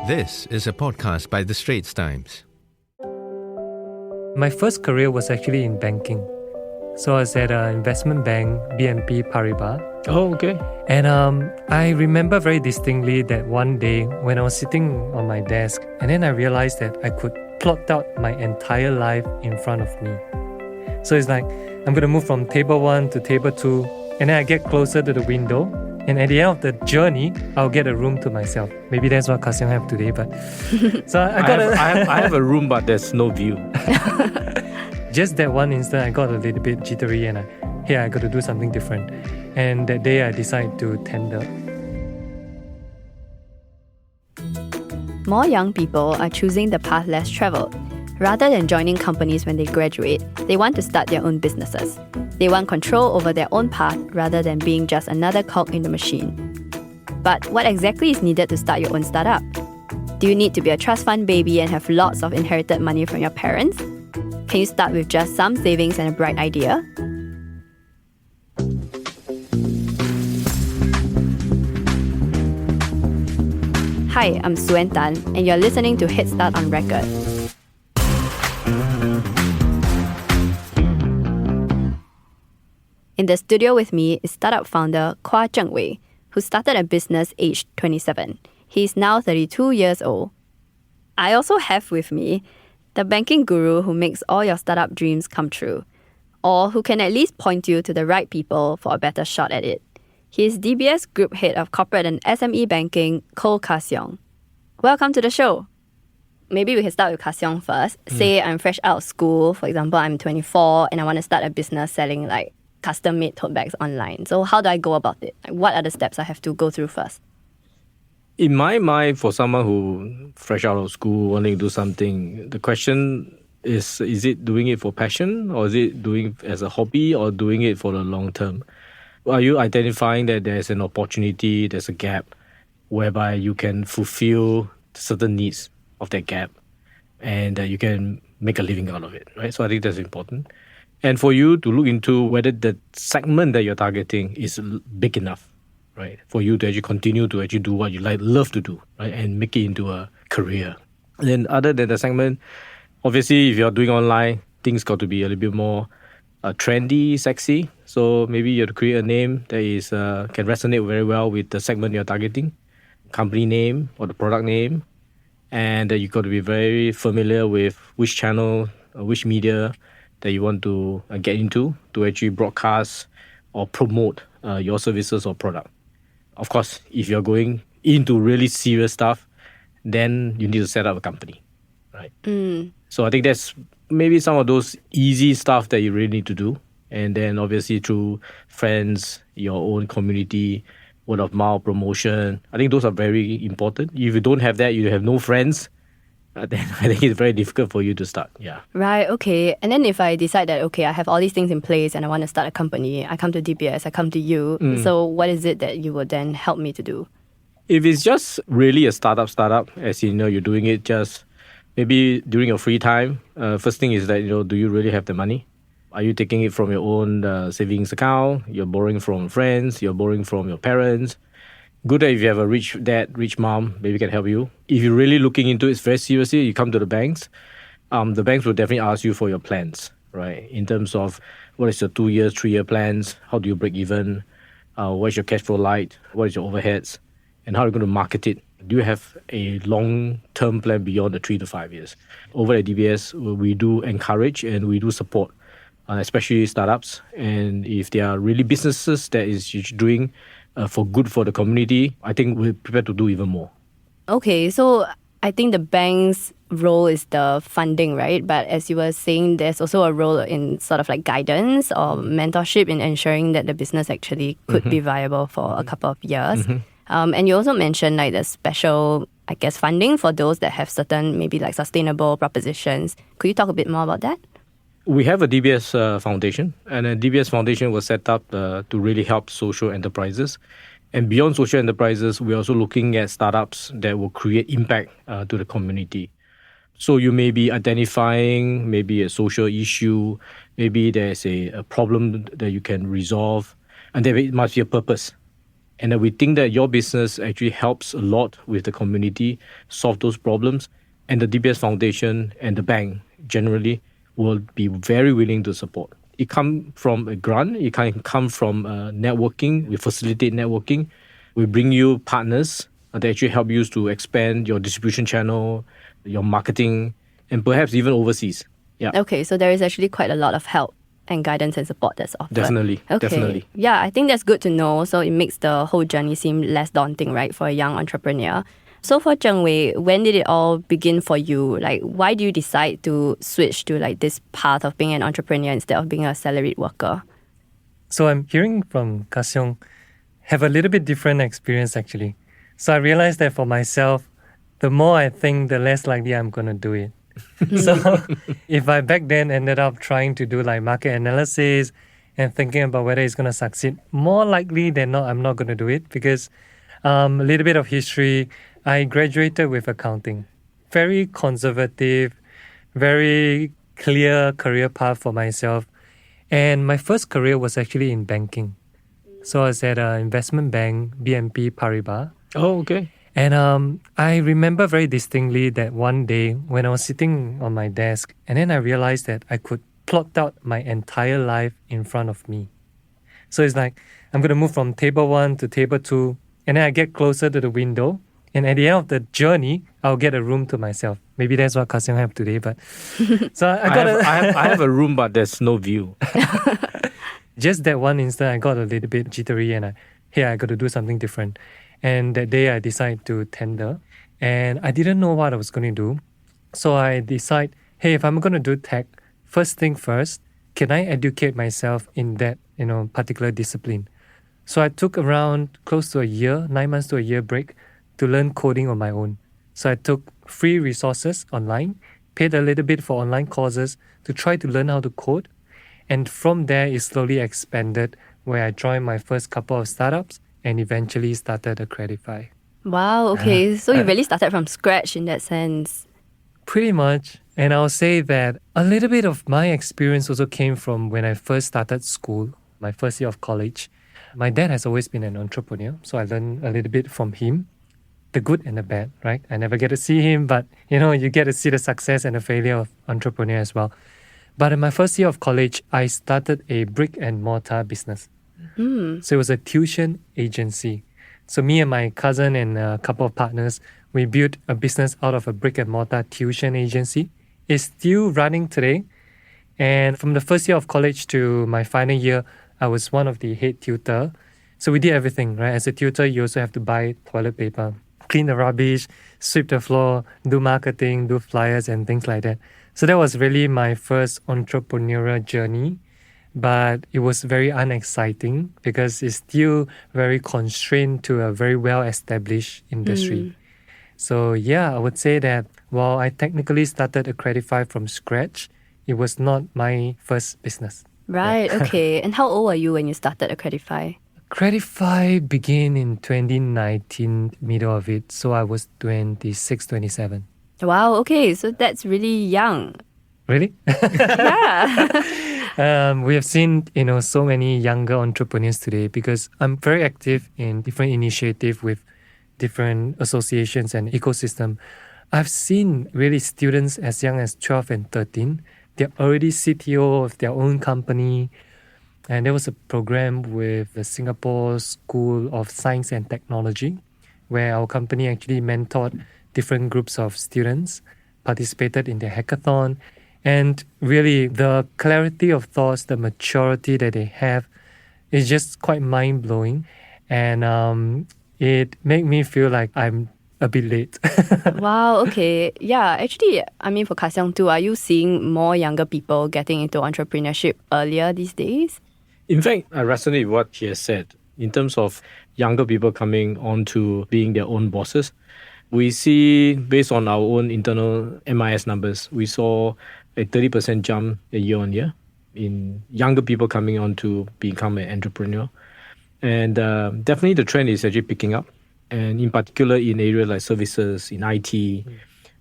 This is a podcast by the Straits Times. My first career was actually in banking. So I was at an investment bank, BNP Paribas. Oh, okay. And I remember very distinctly that one day when I was sitting on my desk, and then I realized that I could plot out my entire life in front of me. So it's like, I'm going to move from table 1 to table 2, and then I get closer to the window. And at the end of the journey, I'll get a room to myself. Maybe that's what Quah Zheng have today, but... So I have a room, but there's no view. Just that one instant, I got a little bit jittery and I got to do something different. And that day, I decided to tender. More young people are choosing the path less traveled. Rather than joining companies when they graduate, they want to start their own businesses. They want control over their own path rather than being just another cog in the machine. But what exactly is needed to start your own startup? Do you need to be a trust fund baby and have lots of inherited money from your parents? Can you start with just some savings and a bright idea? Hi, I'm Suen Tan, and you're listening to Headstart on Record. In the studio with me is startup founder Quah Zheng Wei, who started a business aged 27. He's now 32 years old. I also have with me the banking guru who makes all your startup dreams come true, or who can at least point you to the right people for a better shot at it. He's DBS Group Head of Corporate and SME Banking, Quah Zheng. Welcome to the show. Maybe we can start with Quah Zheng first. Say I'm fresh out of school. For example, I'm 24 and I want to start a business selling custom-made tote bags online. So how do I go about it? What are the steps I have to go through first? In my mind, for someone who fresh out of school, wanting to do something, the question is it doing it for passion, or is it doing it as a hobby, or doing it for the long term? Are you identifying that there's an opportunity, there's a gap, whereby you can fulfill certain needs of that gap, and you can make a living out of it, right? So I think that's important. And for you to look into whether the segment that you're targeting is big enough, right? For you to actually continue to actually do what you love to do, right? And make it into a career. And then other than the segment, obviously, if you're doing online, things got to be a little bit more trendy, sexy. So maybe you have to create a name that is can resonate very well with the segment you're targeting, company name or the product name. And you got to be very familiar with which channel, which media that you want to get into to actually broadcast or promote your services or product. Of course, if you're going into really serious stuff, then you need to set up a company, right? So I think that's maybe some of those easy stuff that you really need to do. And then obviously through friends, your own community, word of mouth promotion, I think those are very important. If you don't have that, you have no friends, then I think it's very difficult for you to start. Yeah. Right, okay. And then if I decide that, okay, I have all these things in place and I want to start a company, I come to DBS, I come to you. So what is it that you would then help me to do? If it's just really a startup, as you know, you're doing it just maybe during your free time, first thing is that, do you really have the money? Are you taking it from your own savings account? You're borrowing from friends, you're borrowing from your parents. Good that if you have a rich dad, rich mom, maybe can help you. If you're really looking into it very seriously, you come to the banks. The banks will definitely ask you for your plans, right? In terms of what is your 2 years, 3 year plans? How do you break even? What is your cash flow like? What is your overheads? And how are you going to market it? Do you have a long-term plan beyond the 3 to 5 years? Over at DBS, we do encourage and we do support, especially startups. And if there are really businesses that is doing for good for the community, I think we're prepared to do even more. Okay, so I think the bank's role is the funding, right? But as you were saying, there's also a role in sort of guidance or mentorship in ensuring that the business actually could be viable for a couple of years. And you also mentioned the special, funding for those that have certain maybe sustainable propositions. Could you talk a bit more about that? We have a DBS Foundation, and a DBS Foundation was set up to really help social enterprises. And beyond social enterprises, we're also looking at startups that will create impact to the community. So you may be identifying maybe a social issue, maybe there's a problem that you can resolve, and there must be a purpose. And we think that your business actually helps a lot with the community solve those problems. And the DBS Foundation and the bank generally will be very willing to support. It comes from a grant. It can come from networking. We facilitate networking. We bring you partners that actually help you to expand your distribution channel, your marketing, and perhaps even overseas. Yeah. Okay, so there is actually quite a lot of help and guidance and support that's offered. Definitely. Okay. Definitely. Yeah, I think that's good to know. So it makes the whole journey seem less daunting, right, for a young entrepreneur. So for Zheng Wei, when did it all begin for you? Like, why do you decide to switch to like this path of being an entrepreneur instead of being a salaried worker? So I'm hearing from Siong have a little bit different experience actually. So I realized that for myself, the more I think, the less likely I'm going to do it. So if I back then ended up trying to do like market analysis and thinking about whether it's going to succeed, more likely than not, I'm not going to do it because a little bit of history, I graduated with accounting. Very conservative, very clear career path for myself. And my first career was actually in banking. So I was at an investment bank, BNP Paribas. Oh, okay. And I remember very distinctly that one day when I was sitting on my desk, and then I realized that I could plot out my entire life in front of me. So it's like, I'm going to move from table 1 to table 2, and then I get closer to the window. And at the end of the journey, I'll get a room to myself. Maybe that's what Siong have today. But so I have a room, but there's no view. Just that one instant, I got a little bit jittery and I got to do something different. And that day I decided to tender. And I didn't know what I was going to do. So I decide, hey, if I'm going to do tech, first thing first, can I educate myself in that, particular discipline? So I took around close to a year, 9 months to a year break to learn coding on my own. So I took free resources online, paid a little bit for online courses to try to learn how to code. And from there, it slowly expanded where I joined my first couple of startups and eventually started Accredify. Wow, okay. So you really started from scratch in that sense. Pretty much. And I'll say that a little bit of my experience also came from when I first started school, my first year of college. My dad has always been an entrepreneur, so I learned a little bit from him. The good and the bad, right? I never get to see him, but you get to see the success and the failure of entrepreneur as well. But in my first year of college, I started a brick and mortar business. So it was a tuition agency. So me and my cousin and a couple of partners, we built a business out of a brick and mortar tuition agency. It's still running today. And from the first year of college to my final year, I was one of the head tutor. So we did everything, right? As a tutor, you also have to buy toilet paper, clean the rubbish, sweep the floor, do marketing, do flyers and things like that. So that was really my first entrepreneurial journey. But it was very unexciting because it's still very constrained to a very well-established industry. So yeah, I would say that while I technically started Accredify from scratch, it was not my first business. Right, okay. And how old were you when you started Accredify? Accredify began in 2019, middle of it. So I was 26, 27. Wow, okay. So that's really young. Really? Yeah. We have seen, so many younger entrepreneurs today because I'm very active in different initiatives with different associations and ecosystem. I've seen really students as young as 12 and 13. They're already CTO of their own company. And there was a program with the Singapore School of Science and Technology where our company actually mentored different groups of students, participated in the hackathon. And really, the clarity of thoughts, the maturity that they have is just quite mind-blowing. And it made me feel like I'm a bit late. Wow, okay. Yeah, actually, for Siong too, are you seeing more younger people getting into entrepreneurship earlier these days? In fact, I resonate with what he has said. In terms of younger people coming on to being their own bosses, we see, based on our own internal MIS numbers, we saw a 30% jump year on year in younger people coming on to become an entrepreneur. And definitely the trend is actually picking up. And in particular in areas like services, in IT,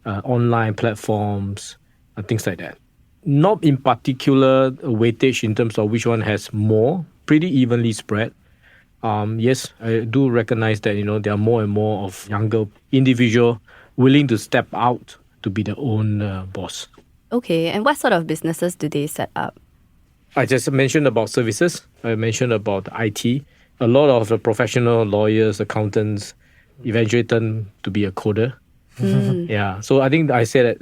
online platforms, things like that. Not in particular weightage in terms of which one has more, pretty evenly spread. yes, I do recognize that, there are more and more of younger individual willing to step out to be their own boss. Okay, and what sort of businesses do they set up? I just mentioned about services. I mentioned about IT. A lot of the professional lawyers, accountants eventually turn to be a coder. Yeah, so I think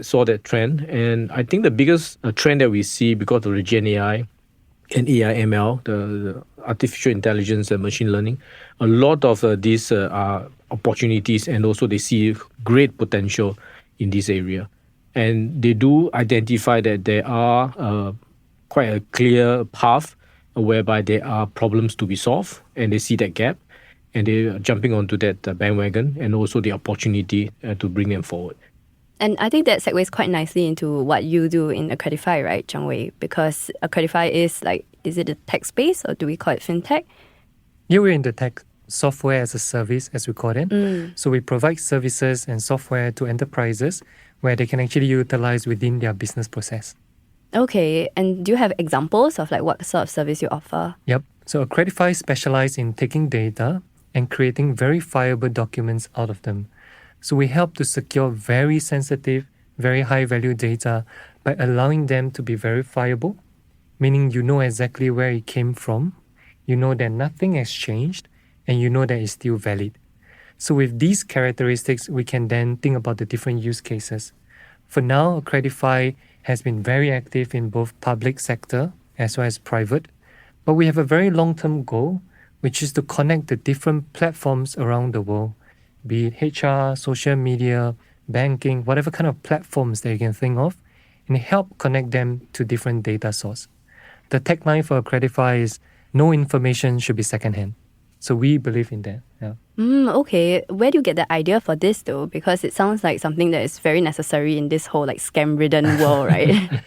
saw that trend. And I think the biggest trend that we see because of the Gen AI and AI ML, the artificial intelligence and machine learning, a lot of these are opportunities, and also they see great potential in this area. And they do identify that there are quite a clear path whereby there are problems to be solved, and they see that gap, and they're jumping onto that bandwagon, and also the opportunity to bring them forward. And I think that segues quite nicely into what you do in Accredify, right, Zheng Wei? Because Accredify is it a tech space, or do we call it fintech? Yeah, we're in the tech software as a service, as we call it. So we provide services and software to enterprises where they can actually utilize within their business process. Okay, and do you have examples of what sort of service you offer? Yep. So Accredify specializes in taking data and creating verifiable documents out of them. So we help to secure very sensitive, very high-value data by allowing them to be verifiable, meaning you know exactly where it came from, you know that nothing has changed, and you know that it's still valid. So with these characteristics, we can then think about the different use cases. For now, Accredify has been very active in both public sector as well as private, but we have a very long-term goal, which is to connect the different platforms around the world, be it HR, social media, banking, whatever kind of platforms that you can think of, and help connect them to different data sources. The tagline for Accredify is, no information should be secondhand. So we believe in that. Yeah. Okay. Where do you get the idea for this though? Because it sounds like something that is very necessary in this whole scam-ridden world, right?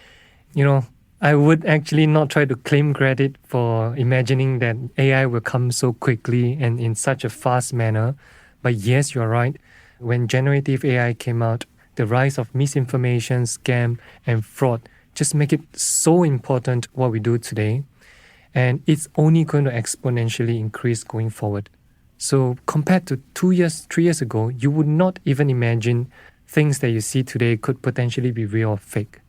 I would actually not try to claim credit for imagining that AI will come so quickly and in such a fast manner. But yes, you're right. When generative AI came out, the rise of misinformation, scam, and fraud just make it so important what we do today. And it's only going to exponentially increase going forward. So compared to 2 years, 3 years ago, you would not even imagine things that you see today could potentially be real or fake.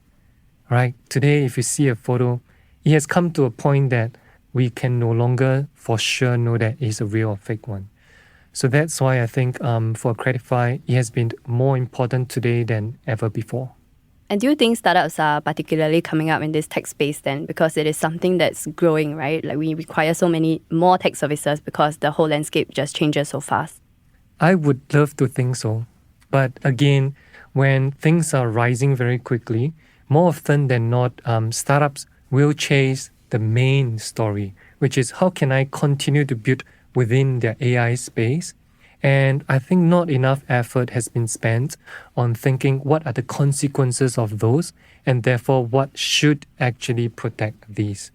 Right? Today, if you see a photo, it has come to a point that we can no longer for sure know that it's a real or fake one. So that's why I think for Accredify, it has been more important today than ever before. And do you think startups are particularly coming up in this tech space then? Because it is something that's growing, right? We require so many more tech services because the whole landscape just changes so fast. I would love to think so. But again, when things are rising very quickly, more often than not, startups will chase the main story, which is how can I continue to build within their AI space? And I think not enough effort has been spent on thinking what are the consequences of those, and therefore what should actually protect these.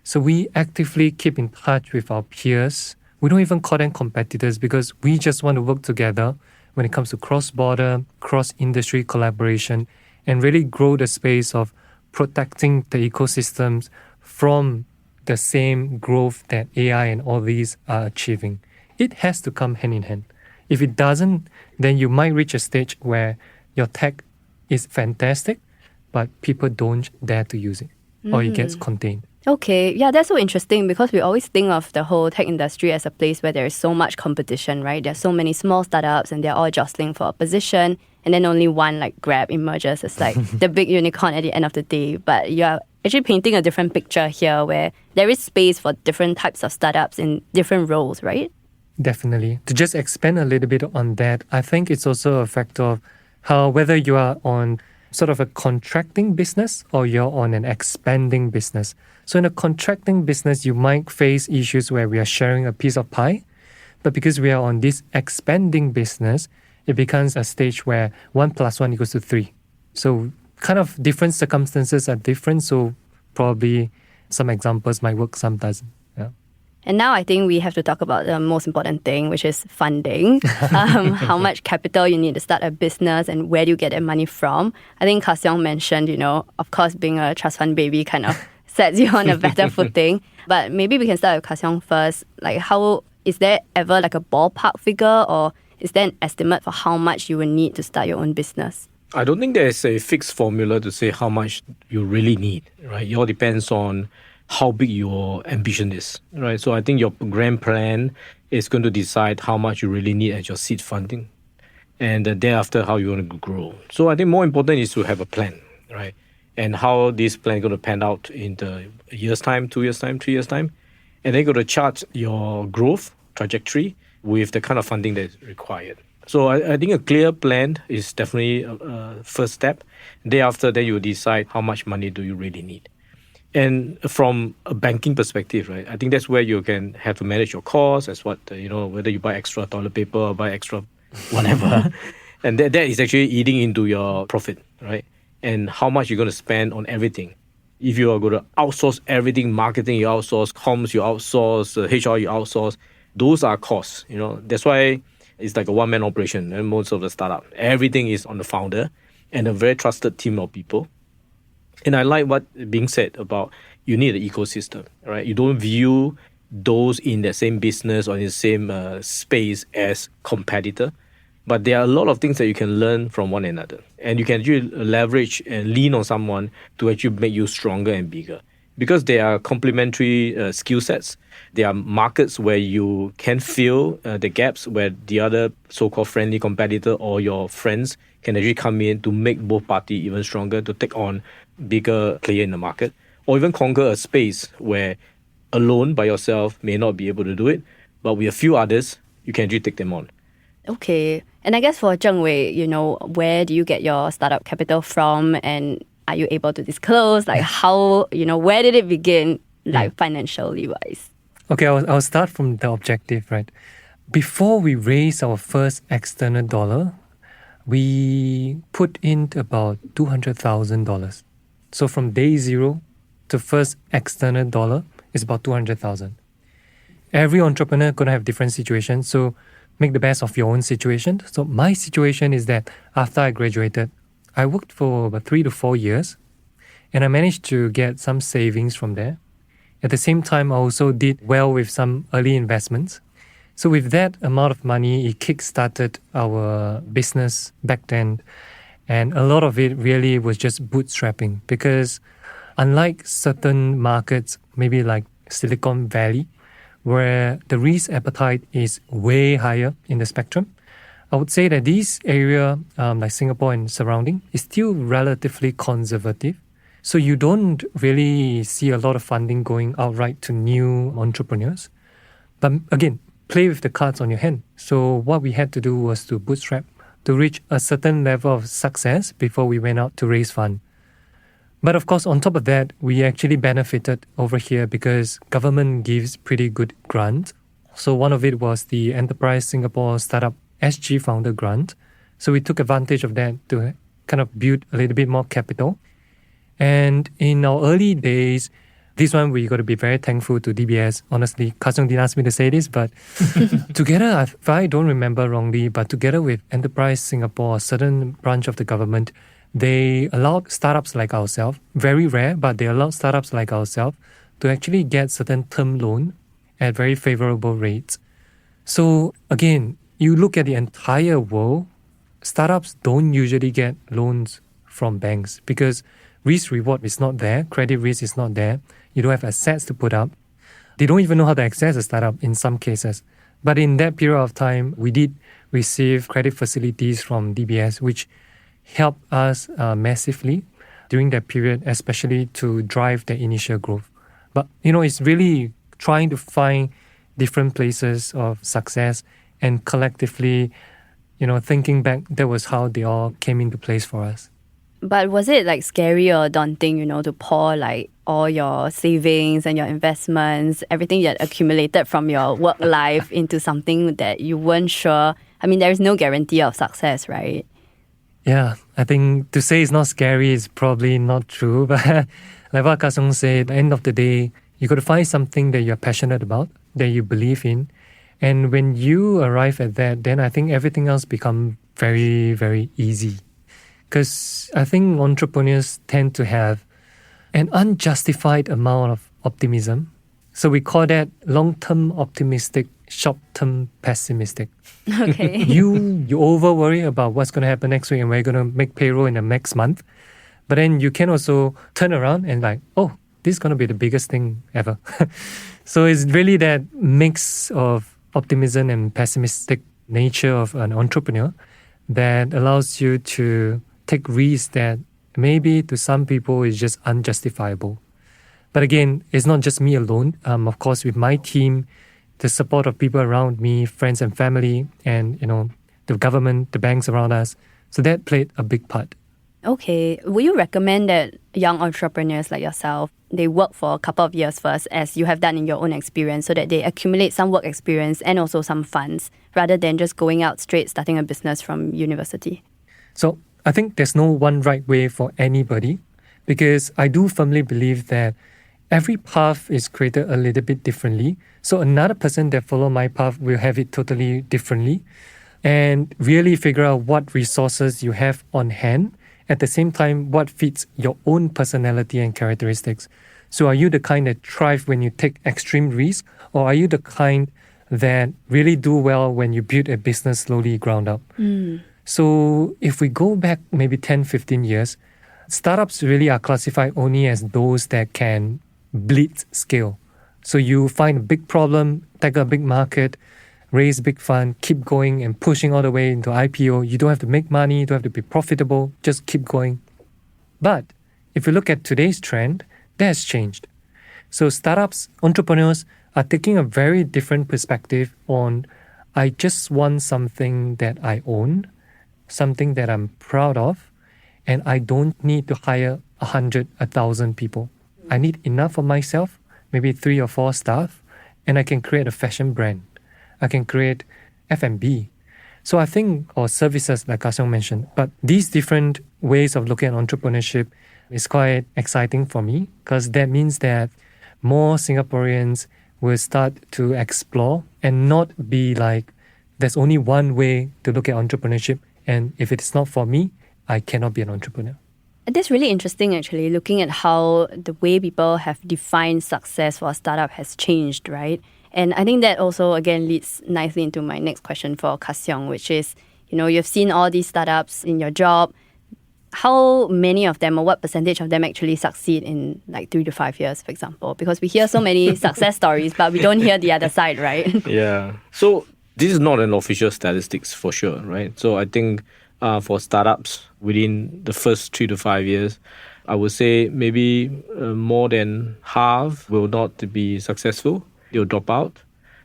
So we actively keep in touch with our peers. We don't even call them competitors because we just want to work together when it comes to cross-border, cross-industry collaboration, and really grow the space of protecting the ecosystems from the same growth that AI and all these are achieving. It has to come hand in hand. If it doesn't, then you might reach a stage where your tech is fantastic, but people don't dare to use it, or it gets contained. Okay, yeah, that's so interesting because we always think of the whole tech industry as a place where there is so much competition, right? There are so many small startups and they're all jostling for a position, and then only one Grab emerges as the big unicorn at the end of the day. But you're actually painting a different picture here where there is space for different types of startups in different roles, right? Definitely. To just expand a little bit on that, I think it's also a factor of how whether you are on sort of a contracting business or you're on an expanding business. So in a contracting business, you might face issues where we are sharing a piece of pie. But because we are on this expanding business, it becomes a stage where 1 + 1 = 3. So kind of different circumstances are different. So probably some examples might work, some doesn't. Yeah. And now I think we have to talk about the most important thing, which is funding. How much capital you need to start a business and where do you get that money from? I think Quah Zheng mentioned, of course, being a trust fund baby kind of sets you on a better footing. But maybe we can start with Quah Zheng first. How is there ever like a ballpark figure, or is there an estimate for how much you will need to start your own business? I don't think there's a fixed formula to say how much you really need, right? It all depends on how big your ambition is, right? So I think your grand plan is going to decide how much you really need as your seed funding, and thereafter how you want to grow. So I think more important is to have a plan, right? And how this plan is going to pan out in a year's time, 2 years' time, 3 years' time. And then you're going to chart your growth trajectory with the kind of funding that is required. So I think a clear plan is definitely a first step. Thereafter, then you decide how much money do you really need. And from a banking perspective, right, I think that's where you can have to manage your costs, as what, whether you buy extra toilet paper or buy extra whatever. And that is actually eating into your profit, right? And how much you're going to spend on everything. If you are going to outsource everything, marketing you outsource, comms you outsource, HR you outsource, those are costs. That's why it's like a one-man operation. And most of the startup, everything is on the founder and a very trusted team of people. And I like what being said about you need an ecosystem, right? You don't view those in the same business or in the same space as competitor. But there are a lot of things that you can learn from one another. And you can actually leverage and lean on someone to actually make you stronger and bigger. Because there are complementary skill sets. There are markets where you can fill the gaps where the other so-called friendly competitor or your friends can actually come in to make both parties even stronger, to take on bigger player in the market. Or even conquer a space where alone by yourself may not be able to do it. But with a few others, you can actually take them on. Okay. And I guess for Zheng Wei, where do you get your startup capital from? And are you able to disclose, like how, where did it begin, like financially wise? Okay, I'll start from the objective, right? Before we raised our first external dollar, we put in about $200,000. So from day zero to first external dollar is about $200,000. Every entrepreneur going to have different situations, so make the best of your own situation. So my situation is that after I graduated, I worked for about 3 to 4 years, and I managed to get some savings from there. At the same time, I also did well with some early investments. So with that amount of money, it kick-started our business back then. And a lot of it really was just bootstrapping, because unlike certain markets, maybe like Silicon Valley, where the risk appetite is way higher in the spectrum, I would say that this area, like Singapore and surrounding, is still relatively conservative. So you don't really see a lot of funding going outright to new entrepreneurs. But again, play with the cards on your hand. So what we had to do was to bootstrap to reach a certain level of success before we went out to raise funds. But of course, on top of that, we actually benefited over here because government gives pretty good grants. So one of it was the Enterprise Singapore Startup SG Founder Grant. So we took advantage of that to kind of build a little bit more capital. And in our early days, this one we got to be very thankful to DBS. Honestly, Quah Zheng didn't ask me to say this, but together, if I don't remember wrongly, but together with Enterprise Singapore, a certain branch of the government, they allowed startups like ourselves, very rare, but they allowed startups like ourselves to actually get certain term loan at very favorable rates. So again, you look at the entire world, startups don't usually get loans from banks because risk reward is not there, credit risk is not there, you don't have assets to put up. They don't even know how to access a startup in some cases. But in that period of time, we did receive credit facilities from DBS, which helped us massively during that period, especially to drive the initial growth. But, it's really trying to find different places of success and collectively, thinking back, that was how they all came into place for us. But was it like scary or daunting, to pour like all your savings and your investments, everything you had accumulated from your work life into something that you weren't sure? I mean, there is no guarantee of success, right? Yeah, I think to say it's not scary is probably not true. But like what Quah Zheng said, at the end of the day, you got to find something that you're passionate about, that you believe in. And when you arrive at that, then I think everything else becomes very, very easy. Because I think entrepreneurs tend to have an unjustified amount of optimism. So we call that long-term optimistic short-term pessimistic. Okay. You over worry about what's going to happen next week and we're going to make payroll in the next month. But then you can also turn around and like, oh, this is going to be the biggest thing ever. So it's really that mix of optimism and pessimistic nature of an entrepreneur that allows you to take risks that maybe to some people is just unjustifiable. But again, it's not just me alone. Of course, with my team, the support of people around me, friends and family, and the government, the banks around us. So that played a big part. Okay. Would you recommend that young entrepreneurs like yourself, they work for a couple of years first, as you have done in your own experience, so that they accumulate some work experience and also some funds, rather than just going out straight, starting a business from university? So I think there's no one right way for anybody, because I do firmly believe that every path is created a little bit differently. So another person that follow my path will have it totally differently, and really figure out what resources you have on hand. At the same time, what fits your own personality and characteristics. So are you the kind that thrive when you take extreme risks, or are you the kind that really do well when you build a business slowly ground up? So if we go back maybe 10, 15 years, startups really are classified only as those that can blitz scale. So you find a big problem, tackle a big market, raise big fund, keep going and pushing all the way into IPO. You don't have to make money, you don't have to be profitable, just keep going. But if you look at today's trend, that has changed. So startups, entrepreneurs are taking a very different perspective on, I just want something that I own, something that I'm proud of, and I don't need to hire 100, 1,000 people. I need enough of myself, maybe 3 or 4 staff, and I can create a fashion brand. I can create F&B. So I think, or services like Quah Zheng mentioned, but these different ways of looking at entrepreneurship is quite exciting for me, because that means that more Singaporeans will start to explore and not be like, there's only one way to look at entrepreneurship, and if it's not for me, I cannot be an entrepreneur. That's really interesting, actually, looking at how the way people have defined success for a startup has changed, right? And I think that also, again, leads nicely into my next question for Quah Zheng, which is, you've seen all these startups in your job. How many of them, or what percentage of them actually succeed in like 3 to 5 years, for example? Because we hear so many success stories, but we don't hear the other side, right? Yeah. So this is not an official statistics for sure, right? So I think for startups within the first 3 to 5 years, I would say maybe more than half will not be successful. They'll drop out.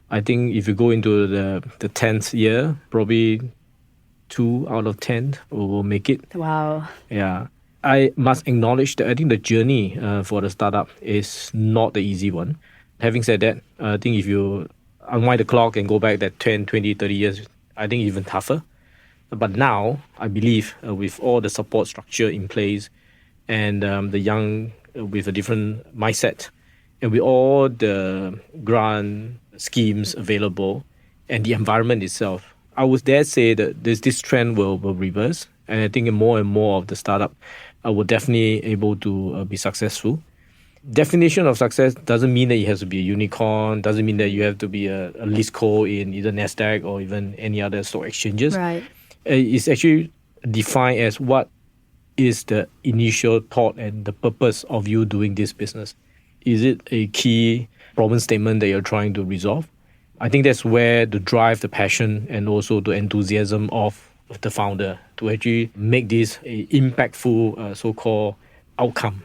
I think if you go into the 10th year, probably 2 out of 10 will make it. Wow. Yeah. I must acknowledge that I think the journey for the startup is not the easy one. Having said that, I think if you unwind the clock and go back that 10, 20, 30 years, I think even tougher. But now, I believe with all the support structure in place and the young with a different mindset, and with all the grant schemes available and the environment itself, I would dare say that this trend will reverse. And I think more and more of the startup will definitely able to be successful. Definition of success doesn't mean that it has to be a unicorn, doesn't mean that you have to be a list co in either NASDAQ or even any other stock exchanges. Right. It's actually defined as what is the initial thought and the purpose of you doing this business. Is it a key problem statement that you're trying to resolve? I think that's where the drive, the passion, and also the enthusiasm of the founder to actually make this a impactful so-called outcome.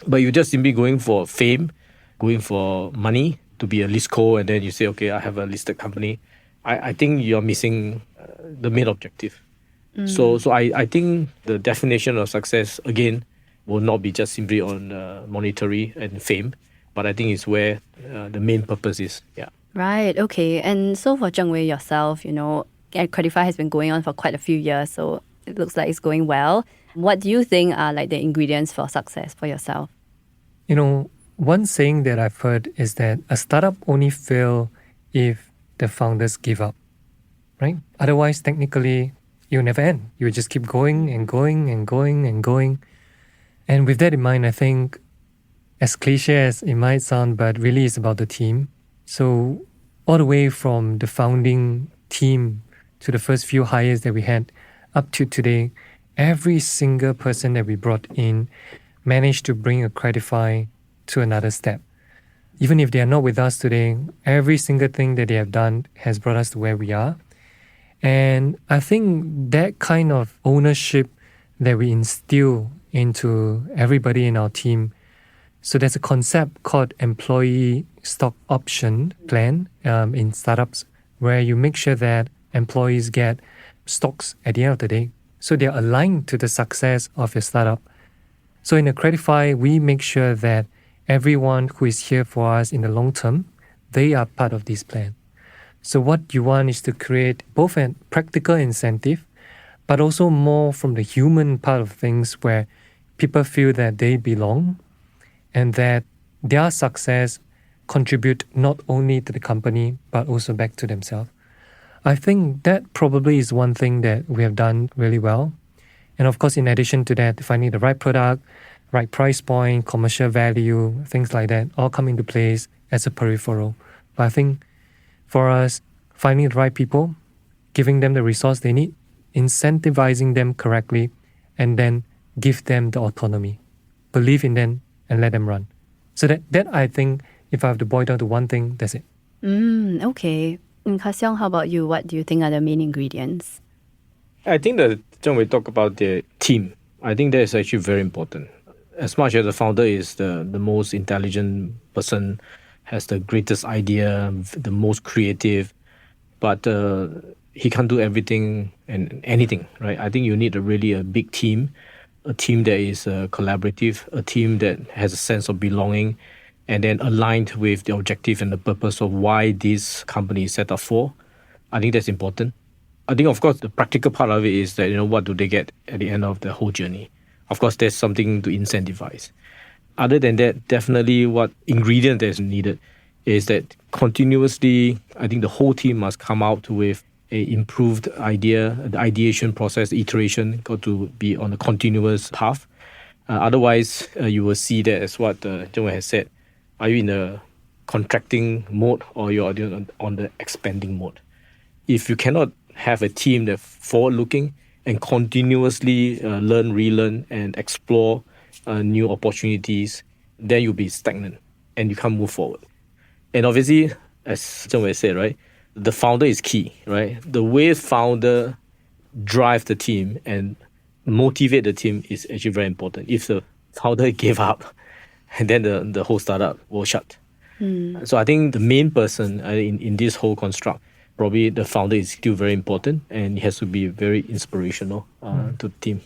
But you're just simply going for fame, going for money to be a list co, and then you say, okay, I have a listed company. I think you're missing the main objective. So I think the definition of success, again, will not be just simply on monetary and fame, but I think it's where the main purpose is. Yeah. Right. Okay. And so for Zheng Wei yourself, Accredify has been going on for quite a few years, so it looks like it's going well. What do you think are like the ingredients for success for yourself? One saying that I've heard is that a startup only fails if the founders give up, right? Otherwise, technically, you'll never end. You just keep going and going and going and going. And with that in mind, I think, as cliche as it might sound, but really it's about the team. So all the way from the founding team to the first few hires that we had up to today, every single person that we brought in managed to bring Accredify to another step. Even if they are not with us today, every single thing that they have done has brought us to where we are. And I think that kind of ownership that we instill into everybody in our team. So there's a concept called employee stock option plan in startups, where you make sure that employees get stocks at the end of the day. So they're aligned to the success of your startup. So in Accredify, we make sure that everyone who is here for us in the long term, they are part of this plan. So what you want is to create both a practical incentive, but also more from the human part of things where people feel that they belong and that their success contribute not only to the company, but also back to themselves. I think that probably is one thing that we have done really well. And of course, in addition to that, finding the right product, right price point, commercial value, things like that all come into place as a peripheral. But I think for us, finding the right people, giving them the resource they need, incentivizing them correctly, and then give them the autonomy. Believe in them and let them run. So that I think, if I have to boil down to one thing, that's it. Okay. Quah Zheng, how about you? What do you think are the main ingredients? I think that when we talk about the team, I think that is actually very important. As much as the founder is the most intelligent person, has the greatest idea, the most creative, but he can't do everything and anything, right? I think you need a big team, a team that is collaborative, a team that has a sense of belonging, and then aligned with the objective and the purpose of why this company is set up for. I think that's important. I think, of course, the practical part of it is that, what do they get at the end of the whole journey? Of course, there's something to incentivize. Other than that, definitely what ingredient that's needed is that continuously, I think the whole team must come out with an improved idea. The ideation process, the iteration, got to be on a continuous path. Otherwise, you will see that as what Zheng Wei has said. Are you in a contracting mode or you're on the expanding mode? If you cannot have a team that's forward-looking and continuously learn, relearn, and explore new opportunities, then you'll be stagnant and you can't move forward. And obviously, as Zheng Wei said, right, the founder is key, right? The way founder drive the team and motivate the team is actually very important. If the founder gave up, and then the whole startup will shut. So I think the main person in this whole construct, probably the founder is still very important, and it has to be very inspirational to the team.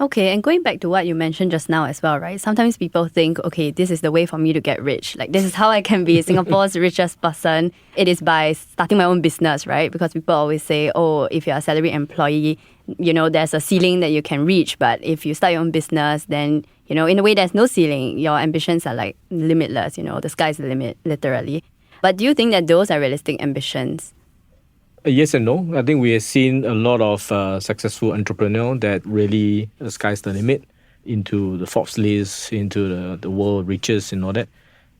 Okay, and going back to what you mentioned just now as well, right? Sometimes people think, okay, this is the way for me to get rich. Like, this is how I can be Singapore's richest person. It is by starting my own business, right? Because people always say, oh, if you're a salary employee, there's a ceiling that you can reach. But if you start your own business, then, in a way, there's no ceiling. Your ambitions are like limitless, the sky's the limit, literally. But do you think that those are realistic ambitions? Yes and no. I think we have seen a lot of successful entrepreneurs that really the sky's the limit, into the Forbes list, into the world riches and all that.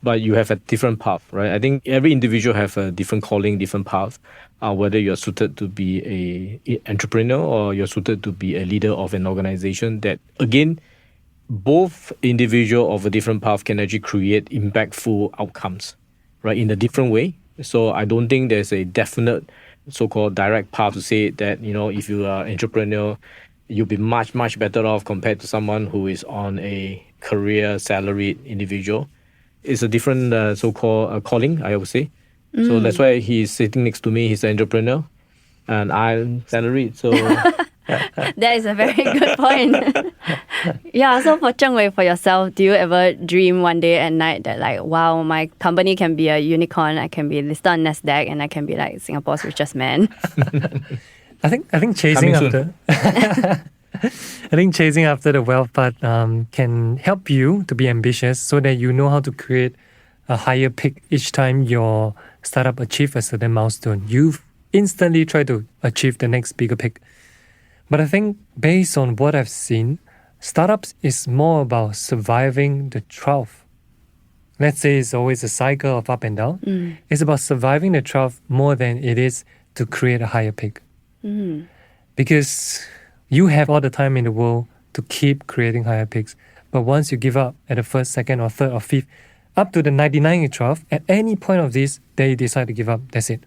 But you have a different path, right? I think every individual have a different calling, different path. Whether you're suited to be an entrepreneur or you're suited to be a leader of an organization, that again, both individual of a different path can actually create impactful outcomes, right, in a different way. So I don't think there's a definite so-called direct path to say that, if you are an entrepreneur, you'll be much, much better off compared to someone who is on a career salaried individual. It's a different so-called calling, I would say. So that's why he's sitting next to me. He's an entrepreneur and I'm salaried. So that is a very good point. Yeah, so for Zheng Wei, for yourself, do you ever dream one day at night that like, wow, my company can be a unicorn, I can be listed on NASDAQ, and I can be like Singapore's richest man? I think chasing after chasing after the wealth part can help you to be ambitious so that you know how to create a higher peak each time your startup achieves a certain milestone. You instantly try to achieve the next bigger peak. But I think based on what I've seen, startups is more about surviving the trough let's say it's always a cycle of up and down. It's about surviving the trough more than it is to create a higher peak. Because you have all the time in the world to keep creating higher peaks. But once you give up at the first, second, or third, or fifth, up to the 99th trough, at any point of this, they decide to give up. That's it.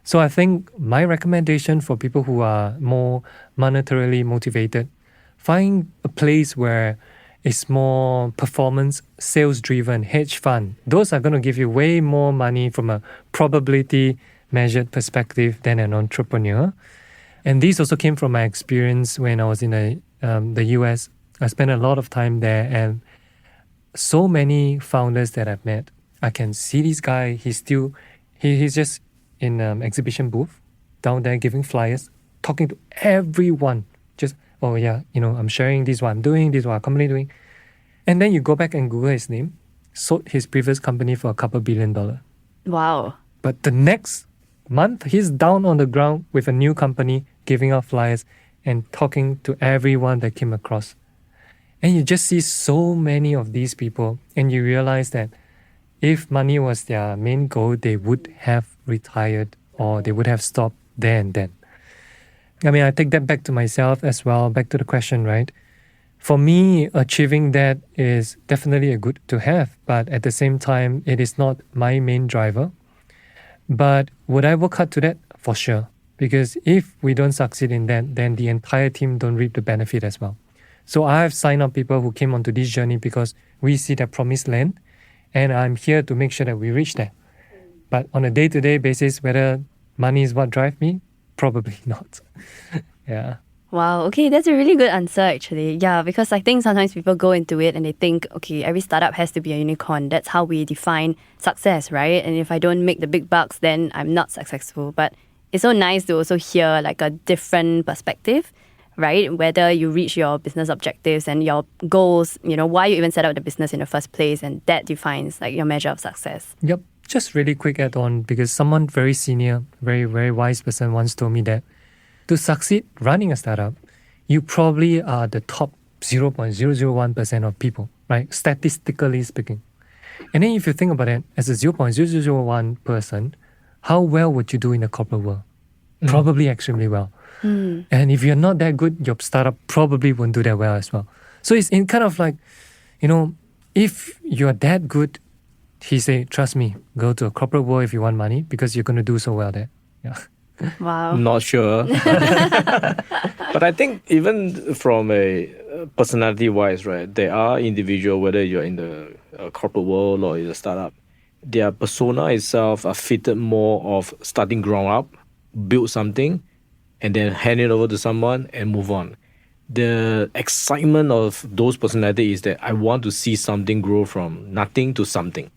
So I think my recommendation for people who are more monetarily motivated, find a place where it's more performance, sales-driven, hedge fund. Those are going to give you way more money from a probability measured perspective than an entrepreneur. And this also came from my experience when I was in the US. I spent a lot of time there, and so many founders that I've met, I can see this guy, he's just in an exhibition booth down there giving flyers, talking to everyone. Just, oh yeah, I'm sharing this, what I'm doing, this, what our company doing. And then you go back and Google his name, sold his previous company for $2 billion. Wow. But the next month, he's down on the ground with a new company, giving out flyers and talking to everyone that came across. And you just see so many of these people, and you realize that if money was their main goal, they would have retired or they would have stopped there and then. I mean, I take that back to myself as well, back to the question, right? For me, achieving that is definitely a good to have, but at the same time, it is not my main driver. But would I work hard to that? For sure. Because if we don't succeed in that, then the entire team don't reap the benefit as well. So I have signed up people who came onto this journey because we see the promised land, and I'm here to make sure that we reach there. But on a day-to-day basis, whether money is what drives me, probably not. Yeah. Wow, okay, that's a really good answer actually. Yeah, because I think sometimes people go into it and they think, okay, every startup has to be a unicorn. That's how we define success, right? And if I don't make the big bucks, then I'm not successful. But it's so nice to also hear like a different perspective, right? Whether you reach your business objectives and your goals, why you even set up the business in the first place, and that defines like your measure of success. Yep. Just really quick add-on, because someone very senior, very, very wise person once told me that to succeed running a startup, you probably are the top 0.001% of people, right? Statistically speaking. And then if you think about it, as a 0.001 person, how well would you do in the corporate world? Probably extremely well. And if you're not that good, your startup probably won't do that well as well. So it's in kind of like, if you're that good, he said, trust me, go to a corporate world if you want money, because you're going to do so well there. Yeah. Wow. Not sure. But I think even from a personality-wise, right, there are individuals, whether you're in the corporate world or in a startup, their persona itself are fitted more of starting ground up, build something, and then hand it over to someone and move on. The excitement of those personalities is that I want to see something grow from nothing to something.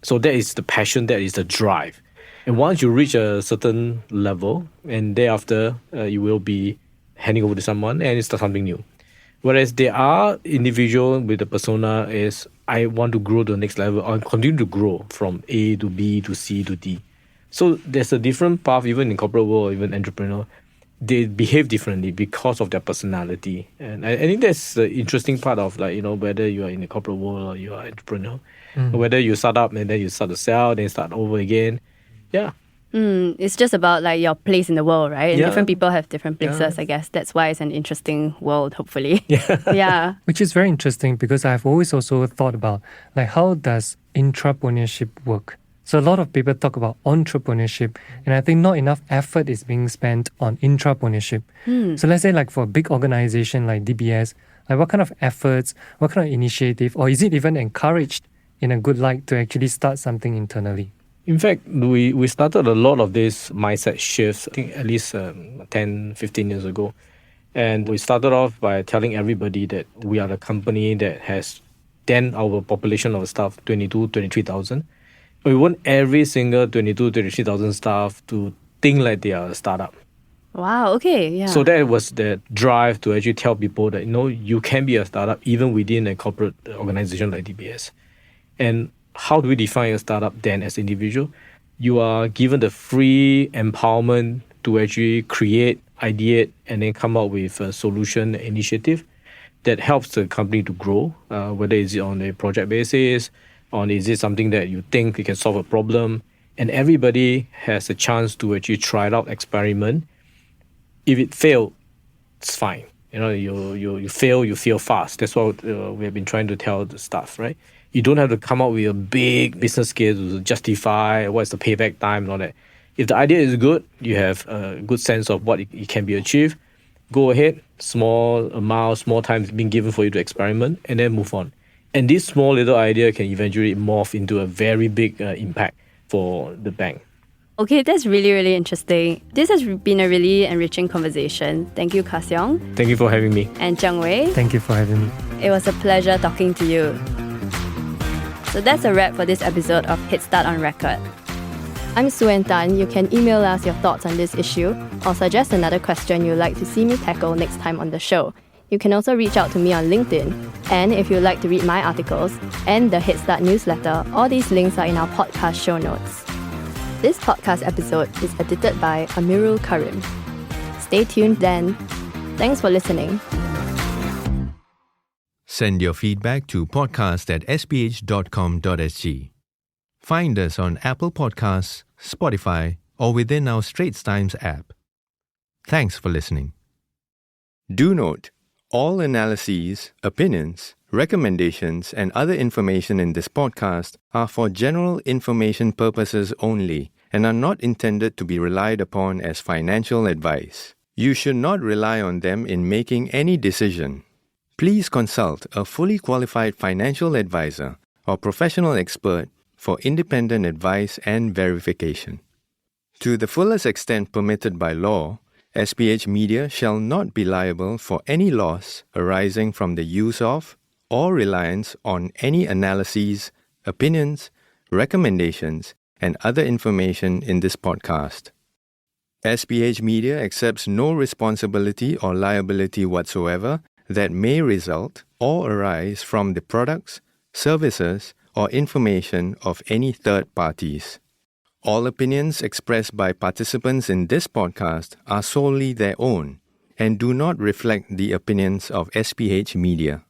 So that is the passion, that is the drive. And once you reach a certain level, and thereafter you will be handing over to someone and start something new. Whereas there are individuals with the persona is, I want to grow to the next level, or continue to grow from A to B to C to D. So there's a different path, even in corporate world, or even entrepreneur. They behave differently because of their personality. And I think that's the interesting part of whether you are in the corporate world or you are an entrepreneur. Whether you start up and then you start to sell, then start over again. Yeah. It's just about like your place in the world, right? And Yeah. different people have different places, Yeah. I guess. That's why it's an interesting world, hopefully. Yeah. Yeah. Which is very interesting, because I've always also thought about like, how does intrapreneurship work? So a lot of people talk about entrepreneurship, and I think not enough effort is being spent on intrapreneurship. So let's say like for a big organization like DBS, like what kind of efforts, what kind of initiative, or is it even encouraged in a good light to actually start something internally? In fact, we started a lot of these mindset shifts, I think at least 10, 15 years ago. And we started off by telling everybody that we are the company that has then our population of staff, 23,000. We want every single 23,000 staff to think like they are a startup. Wow, okay, yeah. So that was the drive to actually tell people that, you can be a startup even within a corporate organization like DBS. And how do we define a startup then as an individual? You are given the free empowerment to actually create, ideate, and then come up with a solution initiative that helps the company to grow, whether it's on a project basis, on is it something that you think you can solve a problem, and everybody has a chance to actually try it out, experiment. If it failed, it's fine. You fail fast. That's what we have been trying to tell the staff, right? You don't have to come up with a big business case to justify what's the payback time and all that. If the idea is good, you have a good sense of what it can be achieved, go ahead, small amount, small time is being given for you to experiment, and then move on. And this small little idea can eventually morph into a very big impact for the bank. Okay, that's really, really interesting. This has been a really enriching conversation. Thank you, Quah Zheng. Thank you for having me. And Zheng Wei. Thank you for having me. It was a pleasure talking to you. So that's a wrap for this episode of Headstart on Record. I'm Suen Tan. You can email us your thoughts on this issue or suggest another question you'd like to see me tackle next time on the show. You can also reach out to me on LinkedIn. And if you'd like to read my articles and the Headstart newsletter, all these links are in our podcast show notes. This podcast episode is edited by Amirul Karim. Stay tuned then. Thanks for listening. Send your feedback to podcast@sph.com.sg. Find us on Apple Podcasts, Spotify, or within our Straits Times app. Thanks for listening. Do note, all analyses, opinions, recommendations, and other information in this podcast are for general information purposes only and are not intended to be relied upon as financial advice. You should not rely on them in making any decision. Please consult a fully qualified financial advisor or professional expert for independent advice and verification. To the fullest extent permitted by law, SPH Media shall not be liable for any loss arising from the use of or reliance on any analyses, opinions, recommendations, and other information in this podcast. SPH Media accepts no responsibility or liability whatsoever that may result or arise from the products, services, or information of any third parties. All opinions expressed by participants in this podcast are solely their own and do not reflect the opinions of SPH Media.